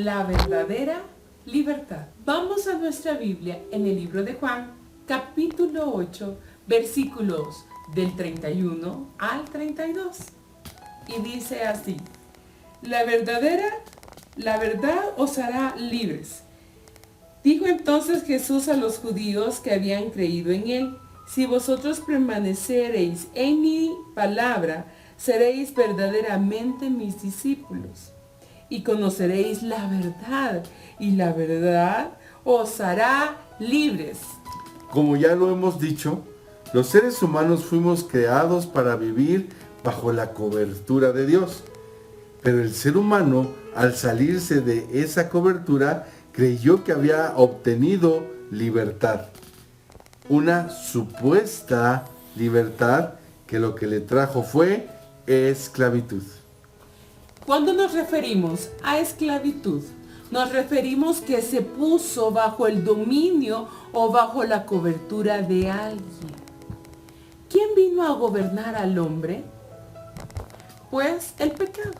la verdadera libertad. Vamos a nuestra Biblia en el libro de Juan, capítulo 8, versículos del 31 al 32. Y dice así: la verdad os hará libres. Dijo entonces Jesús a los judíos que habían creído en él: si vosotros permanecereis en mi palabra, seréis verdaderamente mis discípulos, y conoceréis la verdad, y la verdad os hará libres. Como ya lo hemos dicho, los seres humanos fuimos creados para vivir bajo la cobertura de Dios. Pero el ser humano, al salirse de esa cobertura, creyó que había obtenido libertad. Una supuesta libertad que lo que le trajo fue esclavitud. Cuando nos referimos a esclavitud, nos referimos que se puso bajo el dominio o bajo la cobertura de alguien. ¿Quién vino a gobernar al hombre? Pues el pecado.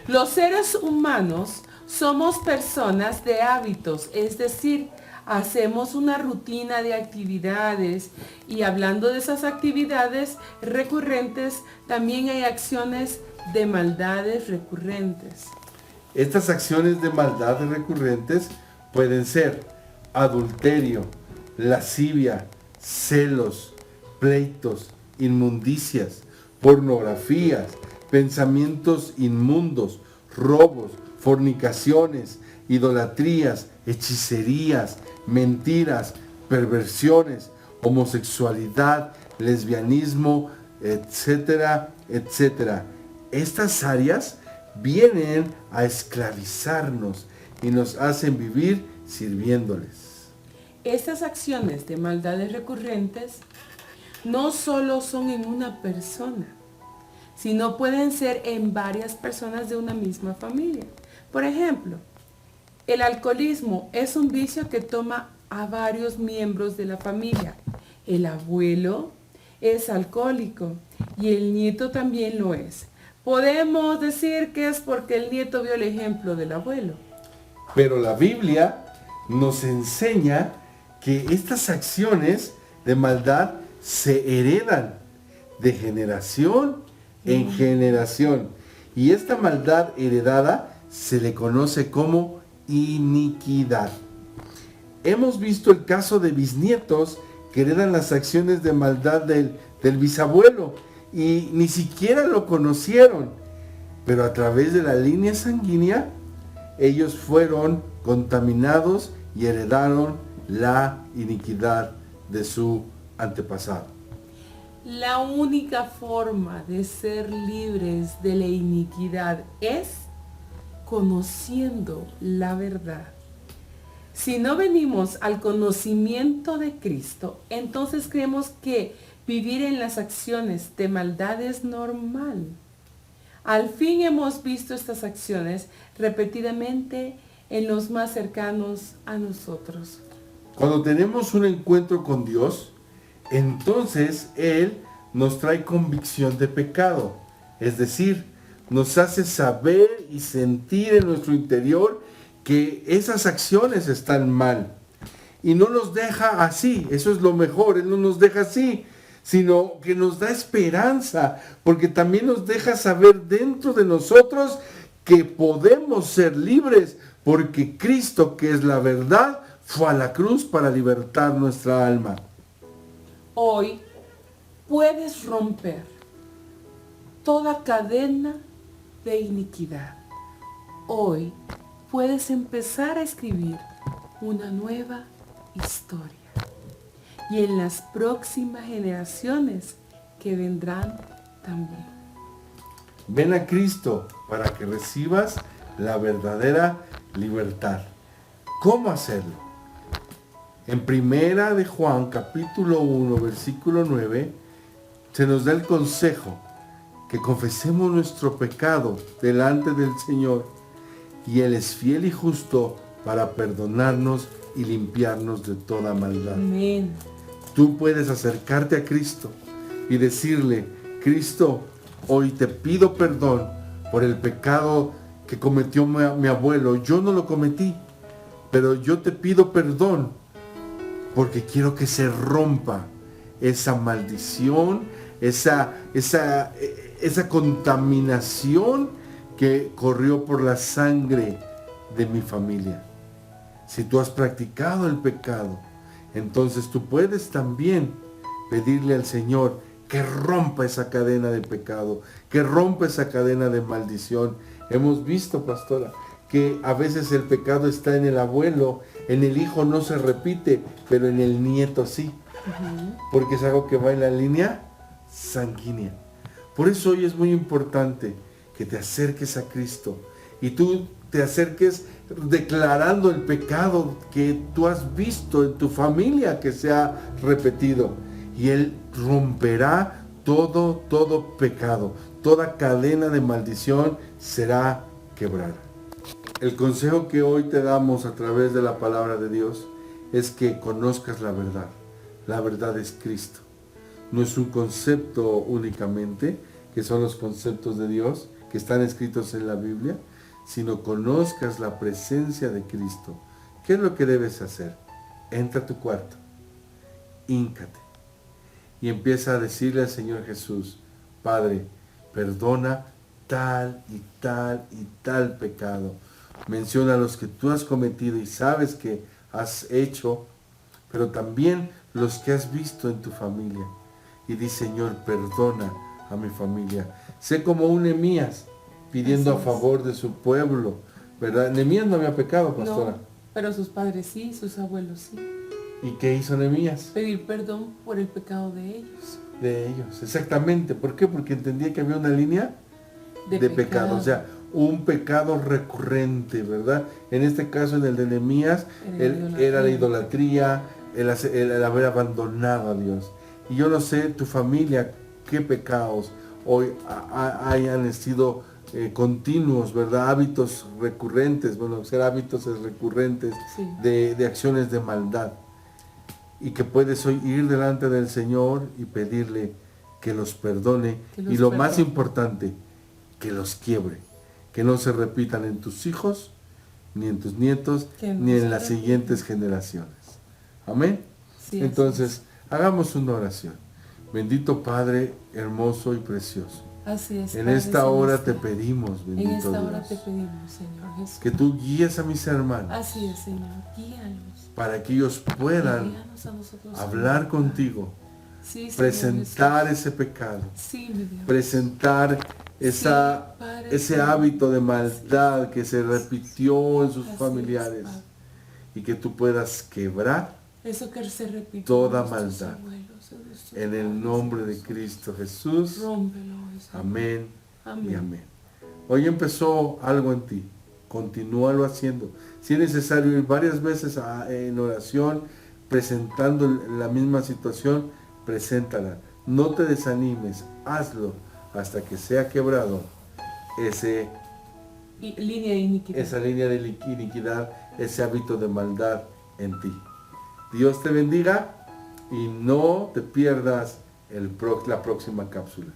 Los seres humanos somos personas de hábitos, es decir, hacemos una rutina de actividades, y hablando de esas actividades recurrentes, también hay acciones de maldades recurrentes. Estas acciones de maldad recurrentes pueden ser adulterio, lascivia, celos, pleitos, inmundicias, pornografías, pensamientos inmundos, robos, fornicaciones, idolatrías, hechicerías, mentiras, perversiones, homosexualidad, lesbianismo, etcétera, etcétera. Estas áreas vienen a esclavizarnos y nos hacen vivir sirviéndoles. Estas acciones de maldades recurrentes no solo son en una persona, sino pueden ser en varias personas de una misma familia. Por ejemplo, el alcoholismo es un vicio que toma a varios miembros de la familia. El abuelo es alcohólico y el nieto también lo es. Podemos decir que es porque el nieto vio el ejemplo del abuelo. Pero la Biblia nos enseña que estas acciones de maldad se heredan de generación en generación. Y esta maldad heredada se le conoce como iniquidad. Hemos visto el caso de bisnietos que heredan las acciones de maldad del bisabuelo y ni siquiera lo conocieron, pero a través de la línea sanguínea ellos fueron contaminados y heredaron la iniquidad de su antepasado. La única forma de ser libres de la iniquidad es conociendo la verdad. Si no venimos al conocimiento de Cristo, entonces creemos que vivir en las acciones de maldad es normal. Al fin hemos visto estas acciones repetidamente en los más cercanos a nosotros. Cuando tenemos un encuentro con Dios, entonces Él nos trae convicción de pecado. Es decir, nos hace saber y sentir en nuestro interior que esas acciones están mal. Y no nos deja así, eso es lo mejor, Él no nos deja así, sino que nos da esperanza, porque también nos deja saber dentro de nosotros que podemos ser libres, porque Cristo, que es la verdad, fue a la cruz para libertar nuestra alma. Hoy puedes romper toda cadena de iniquidad. Hoy puedes empezar a escribir una nueva historia. Y en las próximas generaciones que vendrán también. Ven a Cristo para que recibas la verdadera libertad. ¿Cómo hacerlo? En primera de Juan, capítulo 1, versículo 9, se nos da el consejo que confesemos nuestro pecado delante del Señor, y Él es fiel y justo para perdonarnos y limpiarnos de toda maldad. Amén. Tú puedes acercarte a Cristo y decirle: Cristo, hoy te pido perdón por el pecado que cometió mi abuelo. Yo no lo cometí, pero yo te pido perdón porque quiero que se rompa esa maldición, esa contaminación que corrió por la sangre de mi familia. Si tú has practicado el pecado, entonces tú puedes también pedirle al Señor que rompa esa cadena de pecado, que rompa esa cadena de maldición. Hemos visto, pastora, que a veces el pecado está en el abuelo, en el hijo no se repite, pero en el nieto sí. Porque es algo que va en la línea sanguínea. Por eso hoy es muy importante que te acerques a Cristo y tú te acerques declarando el pecado que tú has visto en tu familia que se ha repetido. Y Él romperá todo pecado, toda cadena de maldición será quebrada. El consejo que hoy te damos a través de la palabra de Dios es que conozcas la verdad. La verdad es Cristo. No es un concepto únicamente, que son los conceptos de Dios que están escritos en la Biblia, sino conozcas la presencia de Cristo. ¿Qué es lo que debes hacer? Entra a tu cuarto, híncate y empieza a decirle al Señor Jesús: Padre, perdona tal y tal y tal pecado. Menciona los que tú has cometido y sabes que has hecho, pero también los que has visto en tu familia. Y di: Señor, perdona a mi familia. Sé como un Nehemías pidiendo a favor de su pueblo, ¿verdad? Nehemías no había pecado, pastora. No, pero sus padres sí, sus abuelos sí. ¿Y qué hizo Nehemías? Pedir perdón por el pecado de ellos. De ellos, exactamente. ¿Por qué? Porque entendía que había una línea de pecado. O sea, un pecado recurrente, ¿verdad? En este caso, en el de Nehemías, era la idolatría, el haber abandonado a Dios. Y yo no sé, tu familia, qué pecados hoy hayan sido continuos, ¿verdad? Hábitos recurrentes, bueno, ser hábitos recurrentes Sí. de acciones de maldad. Y que puedes hoy ir delante del Señor y pedirle que los perdone. Y lo más importante, que los quiebre. Que no se repitan en tus hijos, ni en tus nietos, ni en las siguientes generaciones. Amén. Sí, entonces, hagamos una oración. Bendito Padre, hermoso y precioso. Así es. En esta hora te pedimos, bendito En esta Dios, hora te pedimos, Señor Jesús, que tú guíes a mis hermanos. Así es, Señor. Guíalos. Para que ellos puedan Guíanos a nosotros, hablar Señor. contigo. Sí, Señor Presentar Jesús. ese pecado. Sí, mi Dios. Presentar Padre ese Santo. hábito de maldad que se repitió en sus Así es, familiares. Padre. Y que tú puedas quebrar Eso que se repite toda en nuestros maldad. abuelos, en nuestros En el padres, nombre de Jesús. Cristo Jesús. Rómpelo, Señor. Amén y Amén. amén. Hoy empezó algo en ti. Continúalo haciendo. Si es necesario ir varias veces en oración, presentando la misma situación, preséntala. No te desanimes, hazlo hasta que sea quebrado Línea de iniquidad. esa línea de iniquidad, ese hábito de maldad en ti. Dios te bendiga y no te pierdas la próxima cápsula.